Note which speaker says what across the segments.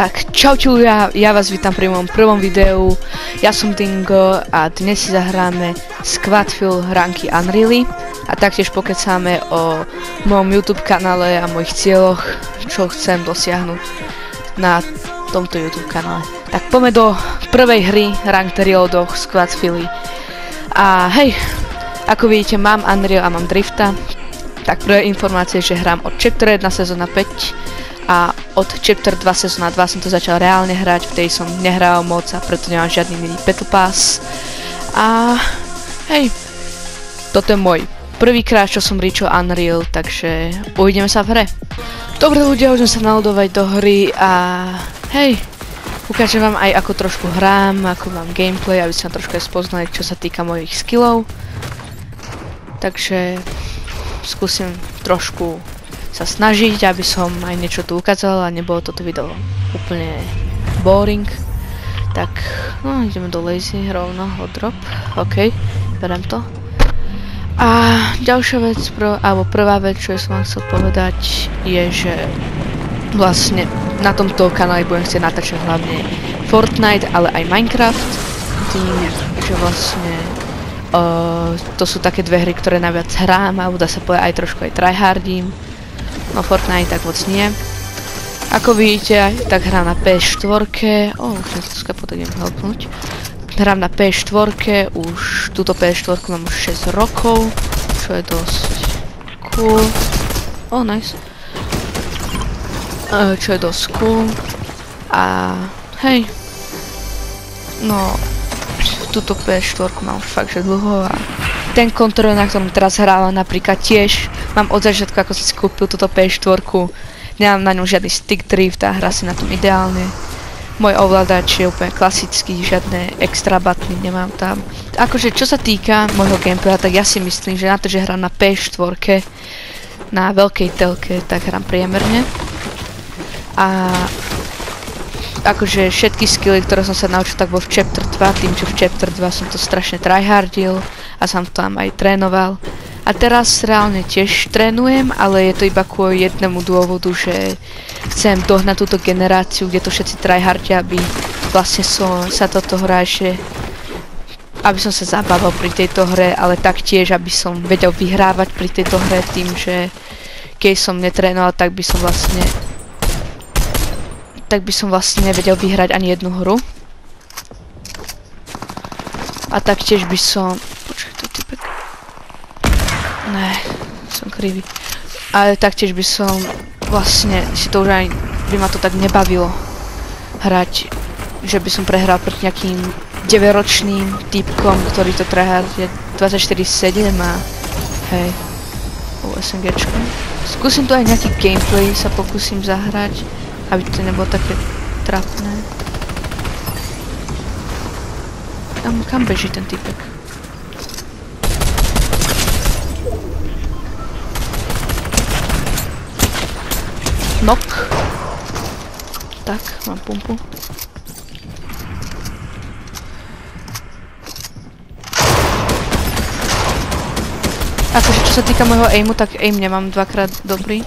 Speaker 1: Tak, čaute, ja vás vítam pri mojom prvom videu. Ja som Dingo a dnes si zahráme Squadfill ranky Unreally a taktiež pokecáme o mojom YouTube kanále a mojich cieľoch, čo chcem dosiahnuť na tomto YouTube kanále. Tak poďme do prvej hry Ranked Reloadoch Squadfilly. A hej, ako vidíte, mám Unreal a mám Drifta. Tak prvé informácie, že hrám od Chapter 1 sezóna 5 a od Chapter 2 sezóna 2 som to začal reálne hrať, v tej som nehral moc a preto nemám žiadny mini Battle Pass. A hej, toto je môj prvýkrát, čo som ričil Unreal, takže uvidíme sa v hre. Dobre ľudia, už sme sa nalodovať do hry a hej, ukážem vám aj ako trošku hrám, ako mám gameplay, aby ste ma trošku spoznali, čo sa týka mojich skillov. Takže skúsim trošku sa snažiť, aby som aj niečo tu ukázal a nebolo toto video úplne boring. Tak, no ideme do lazy rovno, od drop, ok, berem to. A ďalšia vec, prvá vec, čo som vám chcel povedať, je, že vlastne na tomto kanáli budem chcieť natáčať hlavne Fortnite, ale aj Minecraft, tým, že vlastne to sú také dve hry, ktoré najviac hrám a dá sa povedať aj trošku aj tryhardím. No Fortnite tak moc nie. Ako vidíte, tak hrám na PS4. Už som to skapo, tak idem helpnúť. Hrám na PS4, už túto PS4 mám už 6 rokov, čo je dosť cool. Nice. Čo je dosť cool. A hej, no túto PS4 mám už fakt že dlho a ten kontroler, na ktorom teraz hrávam napríklad tiež mám od začiatku, ako som si kúpil túto PS4. Nemám na ňom žiadny stick drift a hrá si na tom ideálne. Môj ovládač je úplne klasický, žiadne extra butny nemám tam. Akože čo sa týka môjho gameplaya, tak ja si myslím, že na to, že hrám na PS4 na veľkej telke, tak hrám priemerne. A akože všetky skilly, ktoré som sa naučil, tak bol v Chapter 2, tým, že v Chapter 2 som to strašne tryhardil a som tam aj trénoval. A teraz reálne tiež trénujem, ale je to iba kvôli jednému dôvodu, že chcem dohnať túto generáciu, kde to všetci tryhardia, aby vlastne sa toto hra ešte, aby som sa zabával pri tejto hre, ale taktiež, aby som vedel vyhrávať pri tejto hre tým, že keď som netrénoval, tak by som vlastne nevedel vyhrať ani jednu hru. A taktiež by som... Počkaj, to je typek. Ne, som krivý. Ale taktiež by som vlastne si to už aj by ma to tak nebavilo hrať, že by som prehral proti nejakým 9-ročným typkom, ktorý to tryharduje 24/7 a hej, SMGčko. Skúsim to aj nejaký gameplay sa pokúsim zahrať, aby to nebolo také trapné. Kam beží ten typek? Knock. Tak, mám pumpu. Akože čo sa týka môjho aimu, tak aim nemám dvakrát dobrý.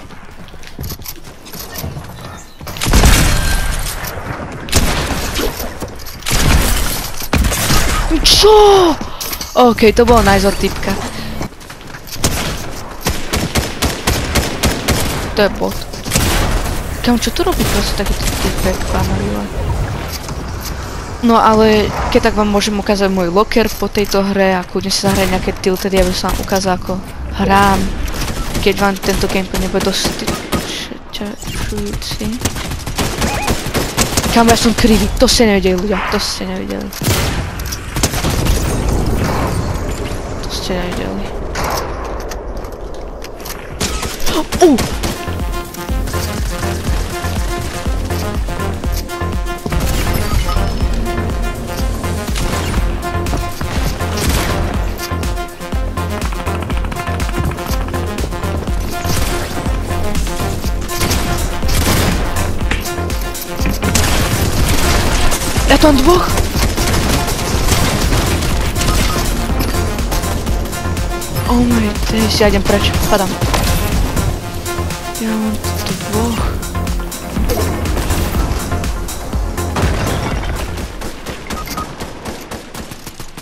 Speaker 1: Čo? OK, to bolo nice od typka. To je bot. Kam, čo tu robí proste takýto typek, pána? No ale keď tak vám môžem ukázať môj locker po tejto hre a kľudne si zahrať nejaké tiltedy, aby som vám ukázal ako hrám. Keď vám tento gameplay nebude dosť ťažujúci. Kam, ja som krivý, to ste nevideli ľudia, to ste nevideli. Ste nevideli. Ja tu mám dvoch. Oh my days, ja idem preč, padám. Ja mám tu dvoch.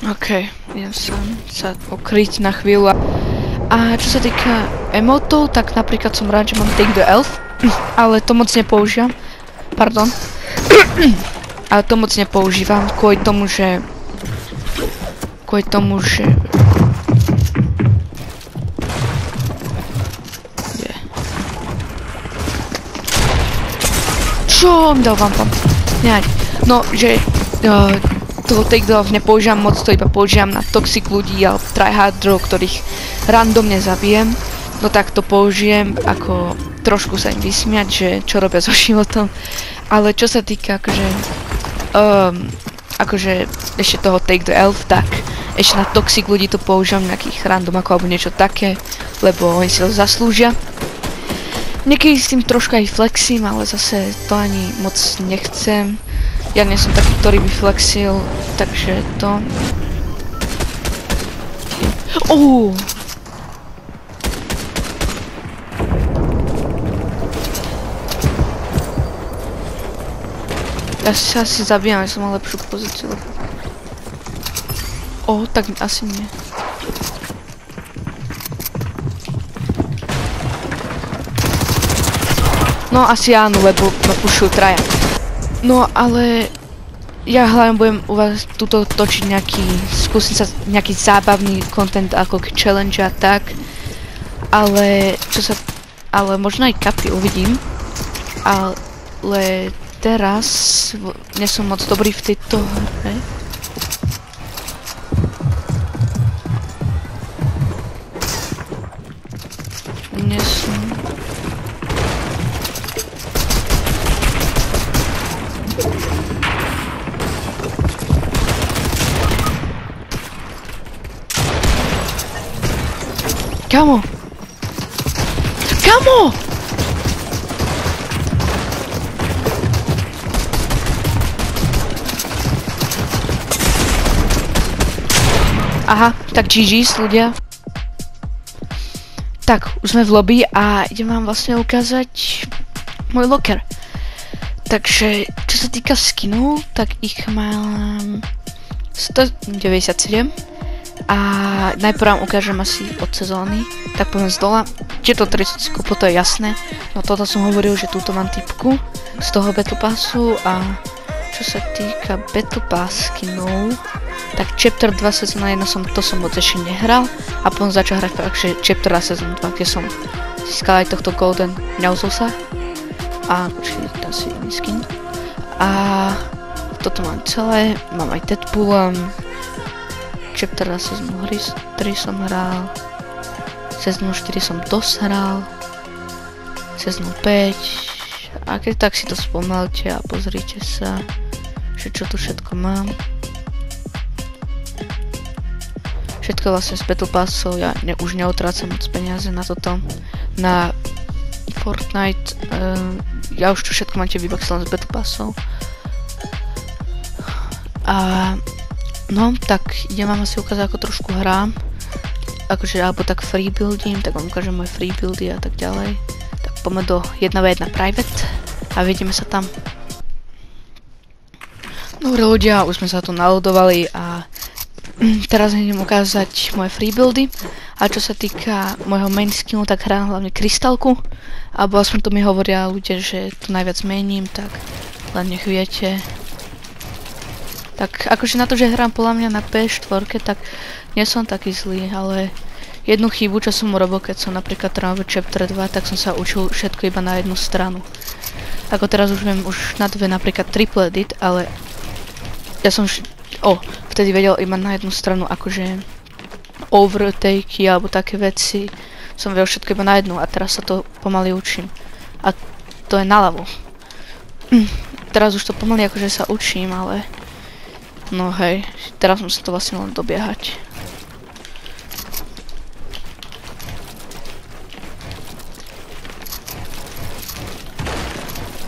Speaker 1: OK, idem sa ukryť na chvíľu. A čo sa týka emotov, tak napríklad som rád, že mám Take the Elf, ale to moc nepoužívam. Pardon. Ale to moc nepoužívam kvôli tomu, že Čo mi dal vám tam? Nejak. No, že toho Take the Elf nepoužívam moc, to iba používam na toxic ľudí alebo tryhardrov, ktorých randomne zabijem. No tak to použijem, ako trošku sa im vysmiať, že čo robia so životom. Ale čo sa týka akože ešte toho Take the Elf, tak ešte na toxic ľudí to používam nejakých random alebo niečo také, lebo oni si to zaslúžia. Niekedy s tým trošku aj flexím, ale zase to ani moc nechcem. Ja nie som taký, ktorý by flexil, takže to... Ja sa asi zabijam, že som mal lepšiu pozíciu. Tak asi nie. No asi áno, lebo ma pušujú traja. No ale ja hlavne budem u vás tuto točiť skúsim sa nejaký zábavný content ako challenge a tak. Ale možno aj kapy uvidím. Ale teraz nie som moc dobrý v tejto hre. Nie som. Kamo! Kamo! Aha, tak GG's ľudia. Tak, už sme v lobby a idem vám vlastne ukázať môj locker. Takže, čo sa týka skinov, tak ich mám 197. A najprv vám ukážem asi od sezóny, tak poviem z dola. Tieto 30 kupo, to je jasné. No toto som hovoril, že túto mám typku z toho Battle Passu. A čo sa týka Battle Pass skinov, tak Chapter 2 sezóna 1 to som moc ešte nehral. A potom začal hrať fakt, že Chapter 2 sezóna 2, kde som získal aj tohto Golden Neusosa. A určite to asi iný skin. A toto mám celé, mám aj Deadpoolom. Chapter 2 sezónu 3 som hral, sezónu 4 som dosť hral, sezónu 5 a keď tak si to spomelte a pozrite sa, že čo tu všetko mám. Všetko vlastne z Battle Passov, ja už neutrácam moc peniaze na toto, na Fortnite, ja už tu všetko máte vybaxené z Battle Passov. A no, tak idem vám asi ukázať, ako trošku hrám. Akože, alebo tak free buildím, tak vám ukážem moje free buildy a tak ďalej. Tak poďme do 1v1 private a vidíme sa tam. Dobre ľudia, už sme sa tu naloadovali a teraz idem ukázať moje free buildy. A čo sa týka môjho main skillu, tak hrám hlavne krystalku. Alebo aspoň to mi hovoria ľudia, že tu najviac mením, tak len nech viete. Tak akože na to, že hrám podľa mňa na PS4, tak nie som taký zlý, ale jednu chybu, čo som urobil, keď som napríklad trénoval Chapter 2, tak som sa učil všetko iba na jednu stranu. Ako teraz už viem už na dve napríklad triple edit, ale ja som vtedy vedel iba na jednu stranu, akože overtakey alebo také veci. Som vedel všetko iba na jednu a teraz sa to pomaly učím. A to je naľavo. Teraz už to pomaly akože sa učím, ale no hej, teraz musím to vlastne len dobiehať.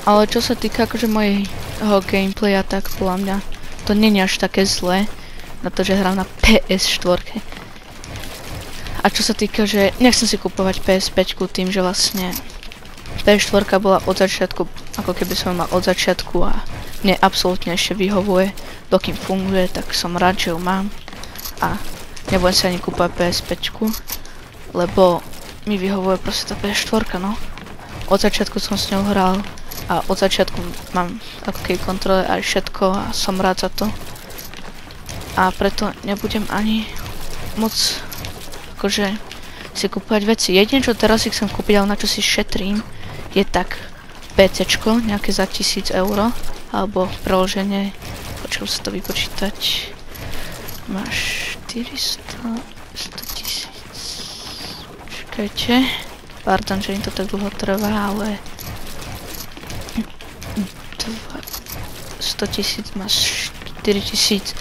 Speaker 1: Ale čo sa týka akože mojho gameplaya, tak podľa mňa to nie je až také zlé, na to, že hrám na PS4. A čo sa týka, že nechcem si kupovať PS5 tým, že vlastne PS4 bola od začiatku, ako keby som mal od začiatku a mne absolútne ešte vyhovuje, dokým funguje, tak som rád, že ju mám. a nebudem sa ani kúpať PS5, lebo mi vyhovuje proste tá PS4, no. Od začiatku som s ňou hral a od začiatku mám taký kontrole aj všetko a som rád za to. A preto nebudem ani moc akože si kúpať veci. Jedine čo teraz si chcem kúpiť, ale na čo si šetrím, je tak PCčko, nejaké za 1000 €, alebo preloženie, počkaj sa to vypočítať. Máš 400, 100 000. Čakajte. Pardon, že im to tak dlho trvá, ale 100 000 máš 4000.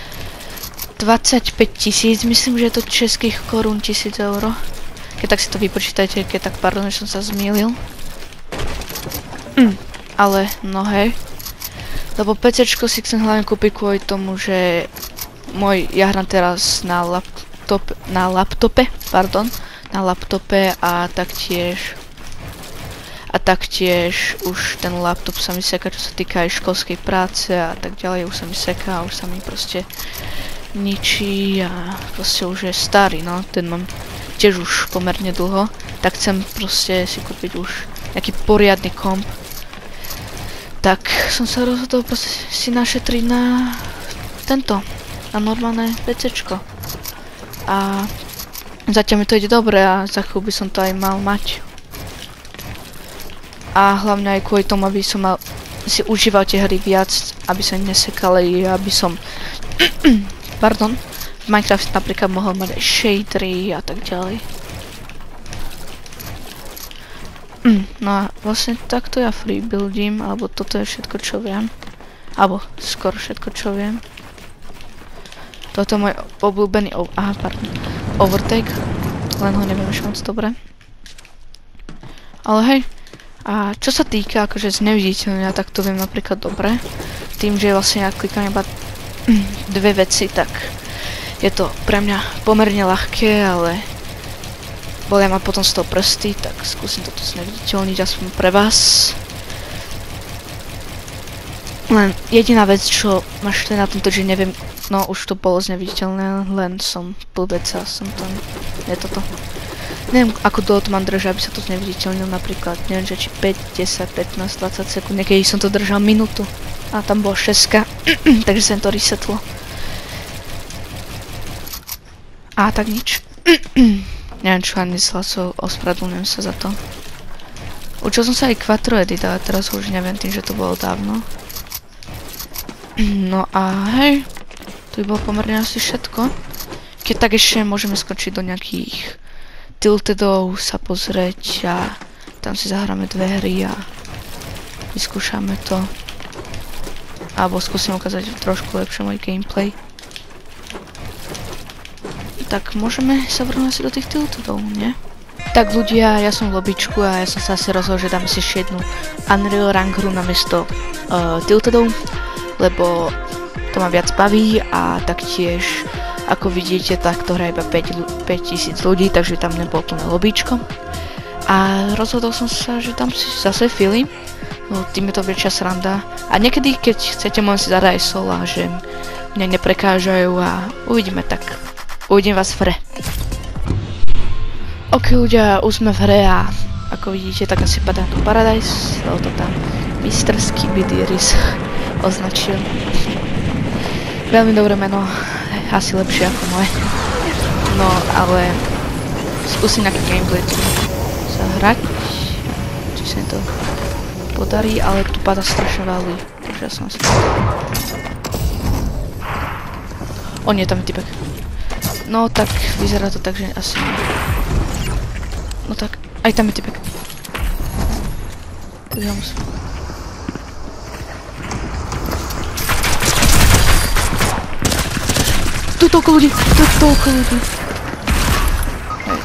Speaker 1: 25 000, myslím, že je to českých korún 1000 €. Keď tak si to vypočítajte, keď tak, pardon, že som sa zmýlil. Ale, no hej. Lebo PCčko si chcem hlavne kúpiť kvôli tomu, že ja hrám teraz na laptope a taktiež už ten laptop sa mi seká, čo sa týka aj školskej práce a tak ďalej, už sa mi seká, už sa mi proste ničí a proste už je starý, no, ten mám tiež už pomerne dlho, tak chcem proste si kúpiť už nejaký poriadny komp. Tak som sa rozhodol proste si našetriť na na normálne PCčko. A zatiaľ mi to ide dobre a za chvíľu by som to aj mal mať. A hlavne aj kvôli tomu, aby som si užíval tie hry viac, aby sa nesekali, aby som pardon, v Minecraft napríklad mohol mať aj shadery a tak ďalej. No a vlastne takto ja freebuildím, alebo toto je všetko, čo viem. Alebo skoro všetko, čo viem. Toto je môj obľúbený overtake, len ho neviem ešte moc dobre. Ale hej, a čo sa týka akože zneviditeľnenia, tak to viem napríklad dobre. Tým, že vlastne ja klikám iba dve veci, tak je to pre mňa pomerne ľahké, ale bolia ma potom z toho prsty, tak skúsim toto zneviditeľniť aspoň pre vás. Len jediná vec, čo ma štve na tomto, že neviem, no už to bolo zneviditeľné, len som blbec a som to, nie toto. Neviem, ako dlho to mám držať, aby sa to zneviditeľnil, napríklad, neviem, že či 5, 10, 15, 20 sekúnd, niekedy som to držal minútu. A tam bola 6, takže som to resetlo. A tak nič. Neviem, čo ani myslela, ospravedlňujem sa za to. Učil som sa aj Quattro Edit, ale teraz už neviem tým, že to bolo dávno. No a hej, to by bolo pomerne asi všetko. Keď tak ešte môžeme skočiť do nejakých tiltedov, sa pozrieť a tam si zahráme dve hry a vyskúšame to. Alebo skúsim ukázať trošku lepšie môj gameplay. Tak môžeme sa vrhnúť asi do tých tiltedov, nie? Tak ľudia, ja som v lobičku a ja som sa asi rozhodol, že dám si ešte jednu Unreal Rank hru namiesto tiltedov, lebo to ma viac baví a taktiež, ako vidíte, tak to hra iba 5000 ľudí, takže tam nebolo plné lobičko. A rozhodol som sa, že dám si zase film. No, tým je to väčšia sranda. A niekedy, keď chcete, môžem si zadať aj sola, že mne neprekážajú a uvidíme tak. Uvidím vás v hre. Ok ľudia, už sme v hre a ako vidíte, tak asi padá tu Paradise. Lebo to tam Mr. Skibidyrys označil. Veľmi dobré meno, asi lepšie ako moje. No, ale skúsim nejaký gameplay tu zahrať. Či sa mi to podarí, ale tu padá strašne veľa ľudí, takže ja som asi... O nie, tam je typek. No tak, vyzerá to tak, že asi... No tak, aj tam je typek. Takže ja musím... Tu toľko ľudí, Hej.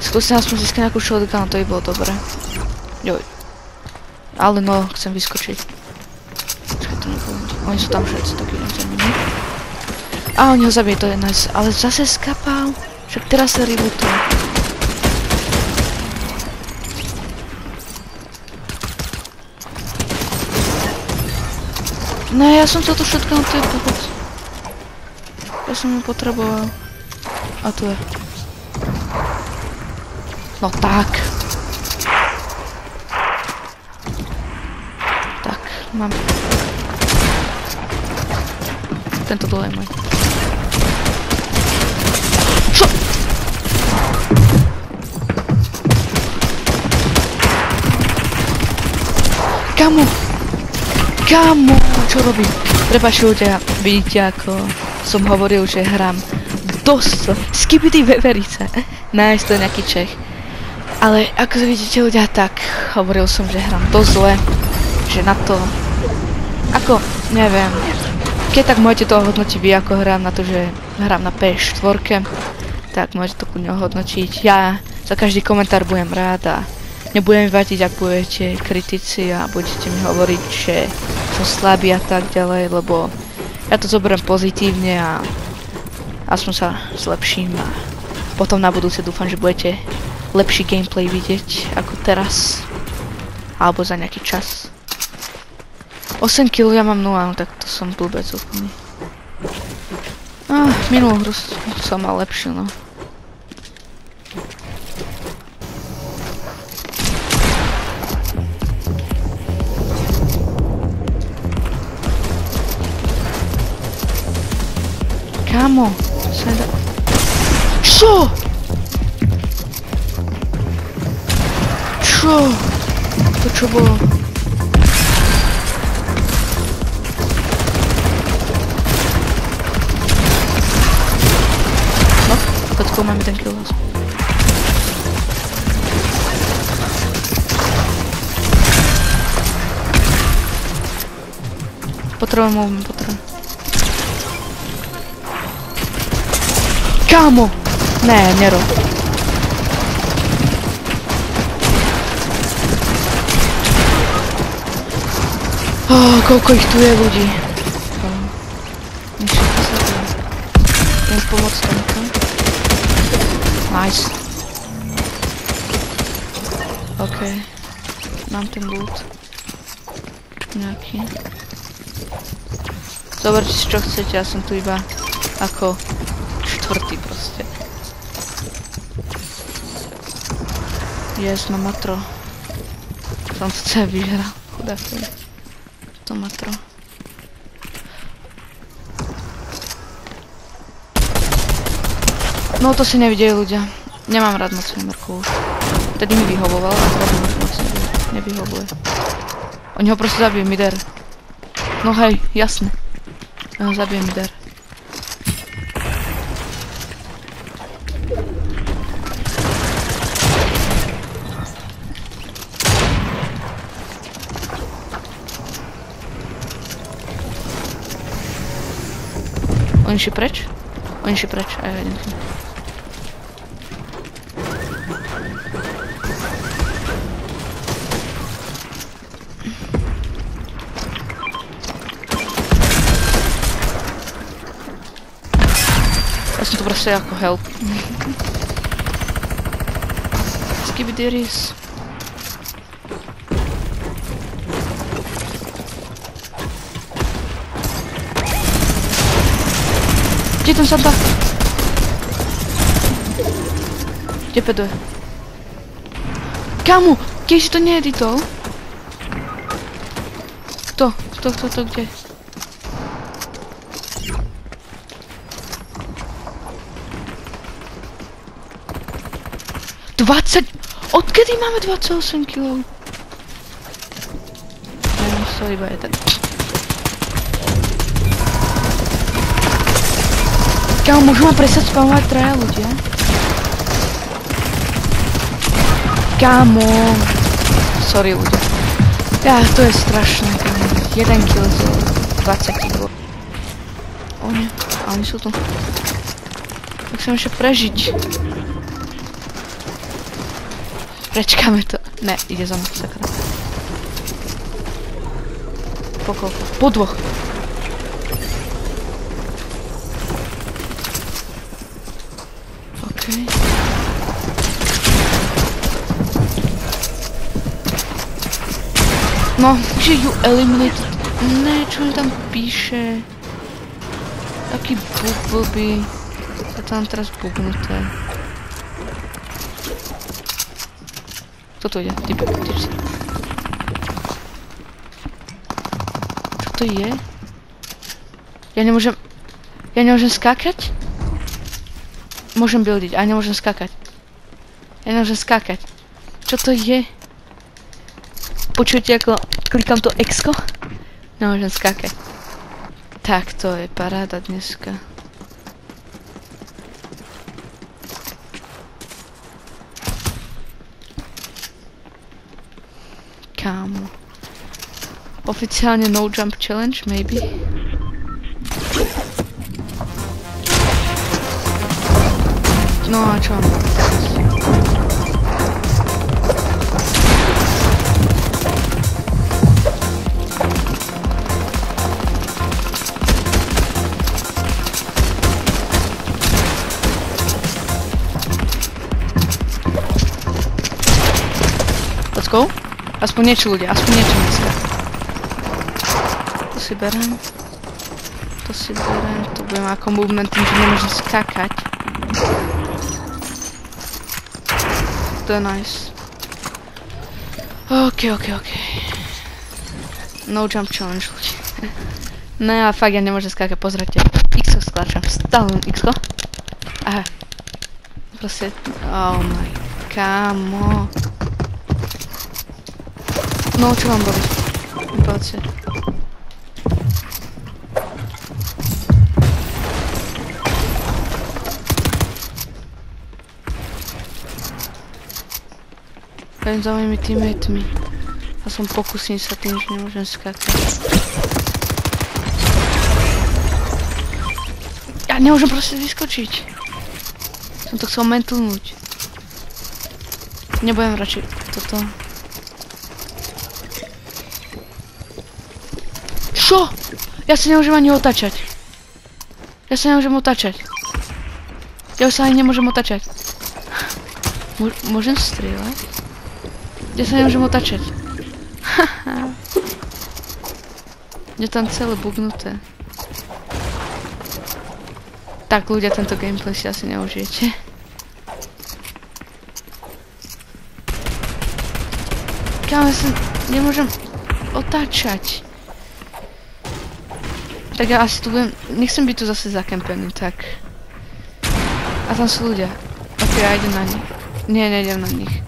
Speaker 1: Skúsim aspoň získať nejakú shotgun, to by bolo dobré. Joj. Ale no, chcem vyskočiť. Počkaj, to nebudem. Oni sú tam všetci, tak idem za nimi. A oni ho zabije, to je nice. Ale zase skapal. Však teraz sa rebootul. Ne, ja som toto shotgun, to je pohod. Ja som ju potreboval. A tu je. No tak. Tak, mám. Tento dole je môj. Čo? Kamo? Kamo? Čo robím? Prepáčte ľudia, vidíte ako som hovoril, že hrám dosť skibidi veverice. Nájsť to nejaký Čech. Ale ako vidíte ľudia, tak hovoril som, že hrám dosť zle. Že na to... Ako, neviem. Keď tak môžete to hodnotiť vy, ako hrám na to, že hrám na PS4. Tak môžete to kľudne hodnotiť. Ja za každý komentár budem rád a nebudem vadiť, ak budete kritici a budete mi hovoriť, že som slabý a tak ďalej, lebo ja to zoberiem pozitívne a aspoň sa zlepším a potom na budúce dúfam, že budete lepší gameplay vidieť ako teraz alebo za nejaký čas. 8 kg ja mám 0, no tak to som blbec úplný. Minulú hru som mal lepšiu, no. Kámo, sa dá... Čo? Čo? To čo bolo? No, počkaj, máme ten kill. Potrebujem. Kámo! Ne, nerob. Koľko ich tu je ľudí. Niečo to sa dá. Len pomôcť tomto. Nice. OK. Mám ten loot. Nejaký. Zoberte si čo chcete, ja som tu iba ako čtvrtý proste. Yes, no matro. Som to celé vyžral. Chudáky. To matro. No to si nevideli ľudia. Nemám rád moc Merku už. Tedy mi vyhovoval, a teraz mi už moc nevyhovuje. Oni ho proste zabijú, mider. No hej, jasne. Ja ho zabijem, mider. Oni šli preč? Oni šli preč, a ja idem tu. Ja som tu proste ako help. Skibidiris. Kde ten Santa? Kde peduje? Kámo, keď si to needitol? Kto, kde? Odkedy máme 28 kg? Ja musel iba jeden. Kámo, môžu ma prestať spamovať traja ľudia? Kámo. Sorry ľudia. Ja, to je strašné, kámo. 1 kg z 20 kg. O nie, a oni sú tu. Tak chcem ešte prežiť. Prečkáme to. Ne, ide za mnou, sakra. Po koľko? Po dvoch. OK. No, že you eliminated. Ne, čo mi tam píše? Tak Taký bug blbý. Je tam teraz bugnuté. Kto to ide? Typek. Čo to je? Ja nemôžem skákať? Môžem buildiť, ale nemôžem skákať. Ja nemôžem skákať. Čo to je? Počujete, ako klikám to X-ko? Nemôžem skákať. Tak, to je paráda dneska. Kámo. Oficiálne no jump challenge, maybe? No a čo? Let's go. Aspoň niečo ľudia, aspoň niečo dneska. To si berem. To budem ako movement, tým, že nemôžem skákať. To je nice. OK. No jump challenge ľudí. Ne, ale fakt ja nemôžem skákať, pozrite. X-ko skláčam, stále X-ko. Aha. Proste, oh my, kámo. No, čo vám boli? Poďte. Pojďme za mojimi teammatemi. A som pokusím sa tým, že nemôžem skákať. Ja nemôžem proste vyskočiť. Som to chcel mentlnúť. Nebudem radšej toto. Čo? Ja sa nemôžem ani otáčať. Ja už sa ani nemôžem otáčať. Môžem strieľať? Ja sa nemôžem otáčať. Je tam celé bugnuté. Tak ľudia, tento gameplay si asi neužijete. Kámo, ja sa nemôžem otáčať. Tak ja asi tu budem, nechcem byť tu zase zakempený, tak. A tam sú ľudia. Ok, ja idem na nich. Nie, nejdem na nich.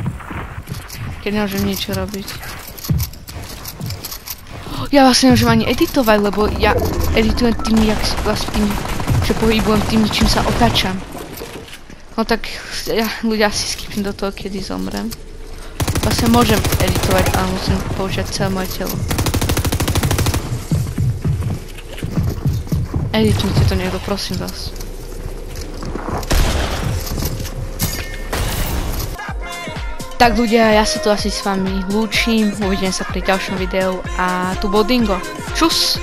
Speaker 1: Keď nemôžem niečo robiť. Ja vlastne nemôžem ani editovať, lebo ja editujem tým, jak vlastne tým, že pohybujem tým, čím sa otáčam. No tak, ja ľudia si skipnem do toho, kedy zomrem. Vlastne môžem editovať, ale musím použiť celé moje telo. Editujte to niekto, prosím vás. Tak ľudia, ja sa tu asi s vami lúčim, uvidíme sa pri ďalšom videu a tu bol Dingo. Čus!